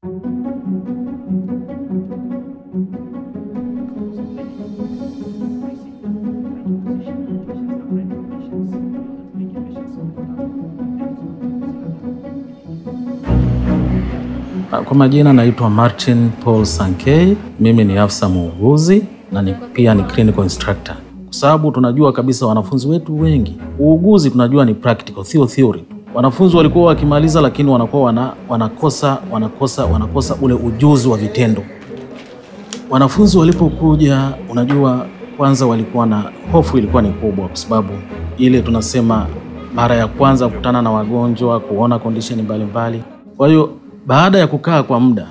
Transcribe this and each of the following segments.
Kwa majina naitwa Martin Paul Sankei. Mimi ni afisa muuguzi na pia ni clinical instructor. Kwa sababu tunajua kabisa wanafunzi wetu wengi, uuguzi tunajua ni practical, sio theory. Wanafunzi walikuwa wakimaliza lakini wanakuwa wanakosa ule ujuzi wa vitendo. Wanafunzi walipokuja, unajua kwanza walikuwa na hofu, ilikuwa ni kubwa kwa sababu ile tunasema mara ya kwanza kukutana na wagonjwa, kuona condition mbalimbali. Kwa hiyo baada ya kukaa kwa muda.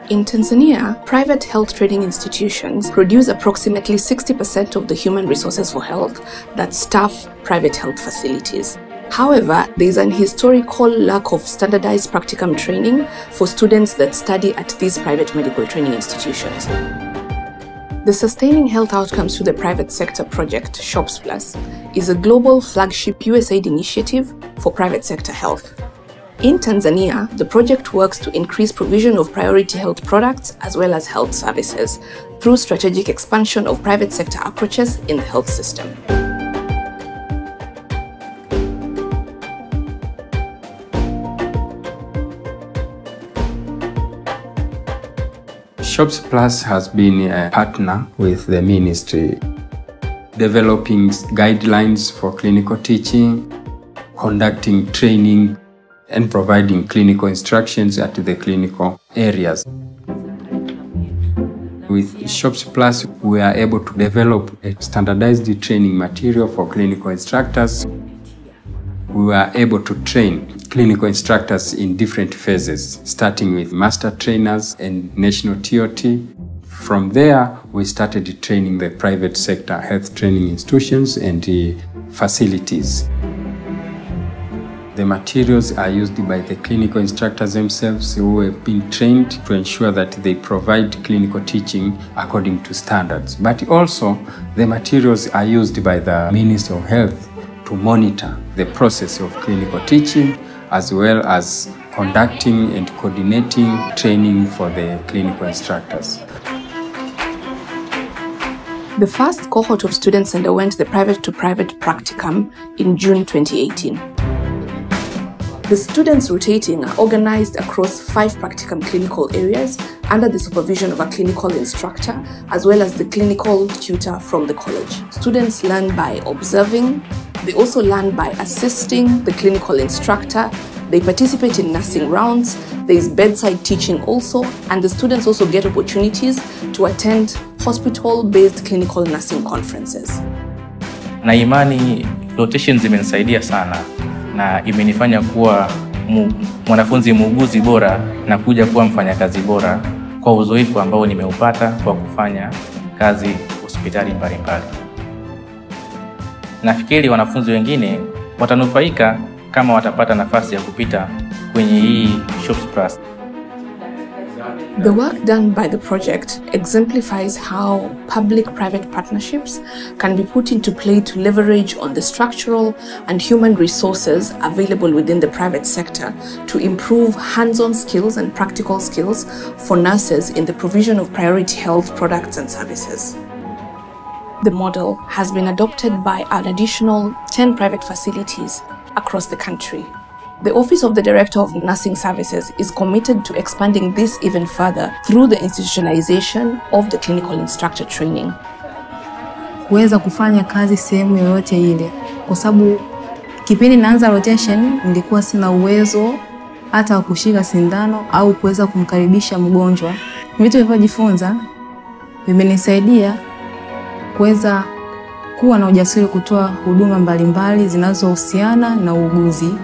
In Tanzania, private health training institutions produce approximately 60% of the human resources for health that staff private health facilities. However, there is an historical lack of standardized practicum training for students that study at these private medical training institutions. The Sustaining Health Outcomes to the Private Sector project, SHOPS Plus, is a global flagship USAID initiative for private sector health. In Tanzania, the project works to increase provision of priority health products as well as health services through strategic expansion of private sector approaches in the health system. SHOPS Plus has been a partner with the ministry, developing guidelines for clinical teaching, conducting training, and providing clinical instructions at the clinical areas. With SHOPS Plus, we are able to develop a standardized training material for clinical instructors. We were able to train clinical instructors in different phases, starting with master trainers and national TOT. From there, we started training the private sector health training institutions and facilities. The materials are used by the clinical instructors themselves who have been trained to ensure that they provide clinical teaching according to standards. But also, the materials are used by the Ministry of Health to monitor the process of clinical teaching as well as conducting and coordinating training for the clinical instructors. The first cohort of students underwent the private-to-private practicum in June 2018. The students rotating are organized across 5 practicum clinical areas under the supervision of a clinical instructor as well as the clinical tutor from the college. Students learn by observing. They also learn by assisting the clinical instructor. They participate in nursing rounds. There is bedside teaching also, and the students also get opportunities to attend hospital-based clinical nursing conferences. Na imani rotations zimenisaidia sana na imenifanya kuwa mwanafunzi muuguzi bora na kuja kuwa mfanyakazi bora kwa uzoefu ambao nimeupata kwa kufanya kazi hospitali mbalimbali. Nafikiri wanafunzi wengine watanufaika kama watapata nafasi ya kupita kwenye hii SHOPS Plus. The work done by the project exemplifies how public-private partnerships can be put into play to leverage on the structural and human resources available within the private sector to improve hands-on skills and practical skills for nurses in the provision of priority health products and services. The model has been adopted by an additional 10 private facilities across the country. The Office of the Director of Nursing Services is committed to expanding this even further through the institutionalization of the clinical instructor training. Kuweza kufanya kazi sehemu yoyote ile, kwa sababu kipindi naanza rotation nilikuwa sina uwezo hata wa kushika sindano au kuweza kumkaribisha mgonjwa. Vitu nilivyojifunza vimenisaidia kuweza kuwa na ujasiri kutoa huduma mbalimbali zinazohusiana na uuguzi.